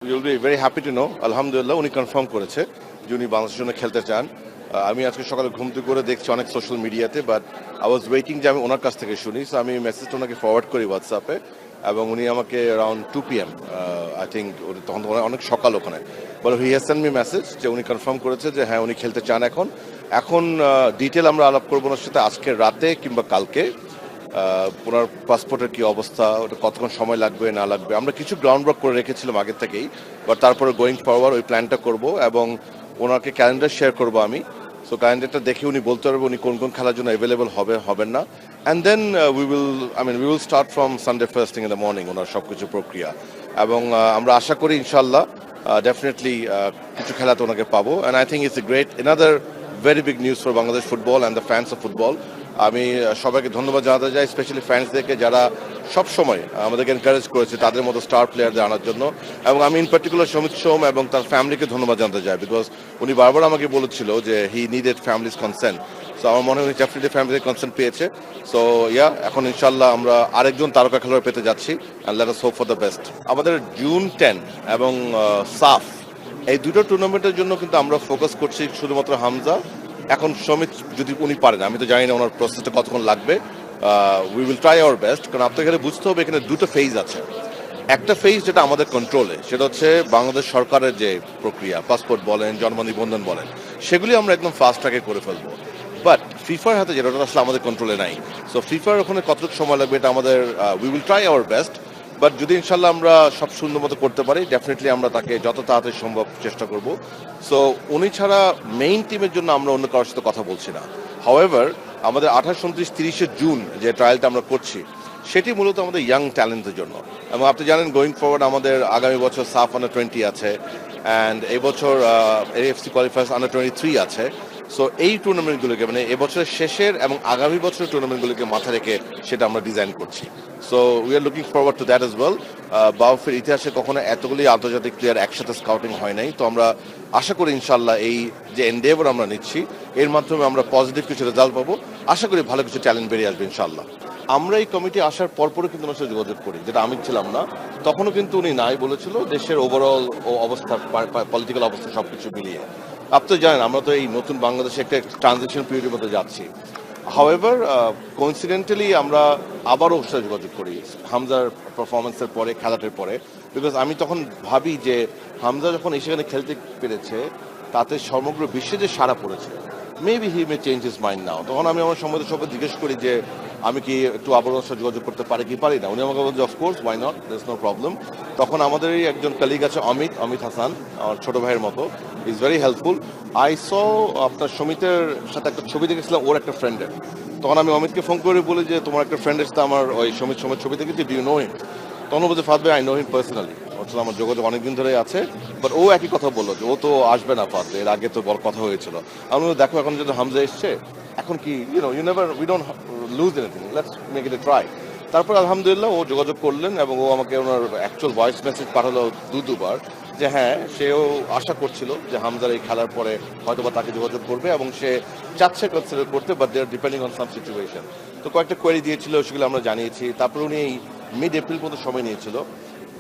You'll be very happy to know আলহামদুলিল্লাহ উনি confirm করেছে যে উনি বাংলাদেশের জন্য খেলতে চান। আমি আজকে সকালে ঘুম থেকে করে দেখছি অনেক সোশ্যাল মিডিয়াতে, বাট আই ওয়াজ ওয়েটিং যে আমি ওনার কাছ থেকে শুনি। সো আমি মেসেজটা ওনাকে ফরওয়ার্ড করি হোয়াটসঅ্যাপে, এবং উনি আমাকে অ্যারাউন্ড 2 PM আই থিঙ্ক, তখন তো অনেক সকাল ওখানে, বলে he has send me message যে উনি কনফার্ম করেছে যে হ্যাঁ উনি খেলতে চান। এখন ডিটেল আমরা আলাপ করবো ওনার সাথে আজকে রাতে কিংবা কালকে। ওনার পাসপোর্টের কি অবস্থা, ওটা কতক্ষণ সময় লাগবে না লাগবে, আমরা কিছু গ্রাউন্ড ওয়ার্ক করে রেখেছিলাম আগের থেকেই, বাট তারপরে গোয়িং ফরওয়ার্ড ওই প্ল্যানটা করব এবং ওনাকে ক্যালেন্ডার শেয়ার করব আমি। সো ক্যালেন্ডারটা দেখে উনি বলতে পারবে উনি কোন কোন খেলার জন্য অ্যাভেলেবল হবেন না। And then we will start from Sunday first thing in the morning ওনার সব কিছু প্রক্রিয়া। এবং আমরা আশা করি ইনশাল্লাহ ডেফিনেটলি কিছু খেলাতে ওনাকে পাবো। And I think it's a great another very big news for Bangladesh football and the fans of football. আমি সবাইকে ধন্যবাদ জানাতে চাই, স্পেশালি ফ্যান্সদেরকে যারা সব সময় আমাদেরকে এনকারেজ করেছে তাদের মতো স্টার প্লেয়ারদের আনার জন্য। এবং আমি ইন পার্টিকুলার সমিত সোম এবং তার ফ্যামিলিকে ধন্যবাদ জানাতে চাই, বিকজ উনি বারবার আমাকে বলেছিল যে he needed family's consent. So আমার মনে হয় উনি ডেফিনেটলি ফ্যামিলির কনসেন্ট পেয়েছে। সো এখন ইনশাল্লাহ আমরা আরেকজন তারকা খেলোয়াড় পেতে যাচ্ছি, and let us hope for the best. আমাদের জুন 10 এবং সাফ এই দুটো টুর্নামেন্টের জন্য কিন্তু আমরা ফোকাস করছি শুধুমাত্র হামজা। এখন সমিত যদি উনি পারেন, আমি তো জানি না ওনার প্রসেসটা কতক্ষণ লাগবে, we will try our best. কারণ আপনাকে এখানে বুঝতে হবে এখানে দুটো ফেজ আছে। একটা ফেজ যেটা আমাদের কন্ট্রোলে, সেটা হচ্ছে বাংলাদেশ সরকারের যে প্রক্রিয়া, পাসপোর্ট বলেন, জন্ম নিবন্ধন বলেন, সেগুলি আমরা একদম ফাস্ট ট্র্যাকে করে ফেলবো। বাট ফিফার হাতে যেটা, ওটা আসলে আমাদের কন্ট্রোলে নাই। সো ফিফার ওখানে কতটুকু সময় লাগবে এটা আমাদের, we will try our best. But যদি ইনশাল্লাহ আমরা সব সুন্দর মতো করতে পারি, ডেফিনেটলি আমরা তাকে যত তাড়াতাড়ি সম্ভব চেষ্টা করব। সো উনি ছাড়া মেইন টিমের জন্য আমরা অন্য কারোর সাথে কথা বলছি না। হাউএভার আমাদের 28, 29, 30 জুন যে ট্রায়ালটা আমরা করছি, সেটি মূলত আমাদের ইয়াং ট্যালেন্টের জন্য। এবং আপনি জানেন গোয়িং ফরওয়ার্ড আমাদের আগামী বছর সাফ আন্ডার 20 আছে, অ্যান্ড এই বছর এএফসি কোয়ালিফায়ার্স আন্ডার 23 আছে। সো এই টুর্নামেন্টগুলোকে, মানে এবছরের শেষের এবং আগামী বছরের টুর্নামেন্টগুলোকে মাথা রেখে সেটা আমরা ডিজাইন করছি। So we are looking forward to that as well. বাউফের ইতিহাসে কখনো এতগুলি আন্তর্জাতিক প্লেয়ার একসাথে স্কাউটিং হয় নাই। তো আমরা আশা করি ইনশাল্লাহ এই যে এনডেভর আমরা নিচ্ছি, এর মাধ্যমে আমরা পজিটিভ কিছু রেজাল্ট পাবো। আশা করি ভালো কিছু ট্যালেন্ট বেরিয়ে আসবে ইনশাল্লাহ। আমরা এই কমিটি আসার পরপরও কিন্তু ওনার সাথে যোগাযোগ করি, যেটা আমি ছিলাম না তখনও, কিন্তু উনি নাই বলেছিল দেশের ওভারঅল অবস্থা, পলিটিক্যাল অবস্থা সবকিছু মিলিয়ে। আপনি তো জানেন আমরা তো এই নতুন বাংলাদেশে একটা ট্রানজিশন পিরিয়ডের মধ্যে যাচ্ছি। হাউএভার কোইন্সিডেন্টালি আমরা আবারও ওর সাথে যোগাযোগ করি হামজার পারফরমেন্সের পরে, খেলাটার পরে, বিকজ আমি তখন ভাবি যে হামজা যখন সেখানে খেলতে পেরেছে তাতে সমগ্র বিশ্বে যে সাড়া পড়েছে, maybe he may change his mind now. তখন আমি আমার সম্বন্ধে সবাই জিজ্ঞেস করি যে আমি কি একটু আবার ওর সাথে যোগাযোগ করতে পারি না। উনি আমাকে বলছে of course, why not, there is no problem. তখন আমাদেরই একজন কলিগ আছে অমিত হাসান, আমার ছোট ভাইয়ের মতো, is very helpful. I saw আপনার সমিতের সাথে একটা ছবি দেখেছিলাম ওর একটা ফ্রেন্ডের। তখন আমি অমিতকে ফোন করে বলি যে তোমার একটা ফ্রেন্ডের সাথে আমার ওই সমিত ছবি দেখেছি, ডু ইউ নো হিম? তখন বলছে ফাদ ভাই, আই নো হিম পার্সোনালি, ওর সাথে আমার যোগাযোগ অনেকদিন ধরেই আছে। বাট ও একই কথা বললো যে ও তো আসবে না ফাদ, এর আগে তো বড় কথা হয়েছিল। আমি দেখো এখন যদি হামজা এসছে, এখন কি we don't lose anything, let's make it A try. তারপর আলহামদুলিল্লাহ ও যোগাযোগ করলেন এবং ও আমাকে ওনার অ্যাকচুয়াল ভয়েস মেসেজ পাঠালো দুবার, যে হ্যাঁ সেও আশা করছিল যে হামজার এই খেলার পরে হয়তোবা তাকে যোগাযোগ করবে এবং সে চাচ্ছে কনসিডার করতে, but they are depending on some situation. তো কয়েকটা কোয়েরি দিয়েছিল, সেগুলো আমরা জানিয়েছি। তারপর উনি এই মিড এপ্রিল পর্যন্ত সময় নিয়েছিল।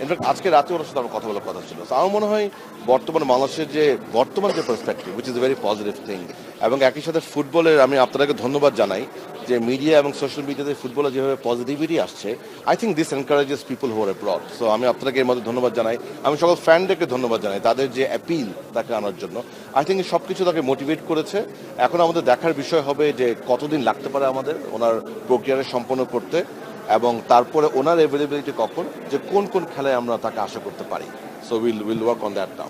ইনফ্যাক্ট আজকে রাতে ওর সাথে আমার কথা বলার কথা ছিল। আমার মনে হয় বর্তমান বাংলাদেশের যে বর্তমান যে perspective, which is a very positive thing. এবং একই সাথে ফুটবলের আমি আপনাদেরকে ধন্যবাদ জানাই যে মিডিয়া এবং সোশ্যাল মিডিয়াতে ফুটবলে যেভাবে পজিটিভিটি আসছে, I think this encourages people who are abroad. So আমি আপনাকে এর মধ্যে ধন্যবাদ জানাই। আমি সকল ফ্যানদেরকে ধন্যবাদ জানাই তাদের যে অ্যাপিল তাকে আনার জন্য। আই থিঙ্ক সব কিছু তাকে মোটিভেট করেছে। এখন আমাদের দেখার বিষয় হবে যে কতদিন লাগতে পারে আমাদের ওনার প্রক্রিয়াটা সম্পন্ন করতে, এবং তারপরে ওনার অ্যাভেলেবিলিটি কখন, যে কোন কোন খেলায় আমরা তাকে আশা করতে পারি। So will work on that now.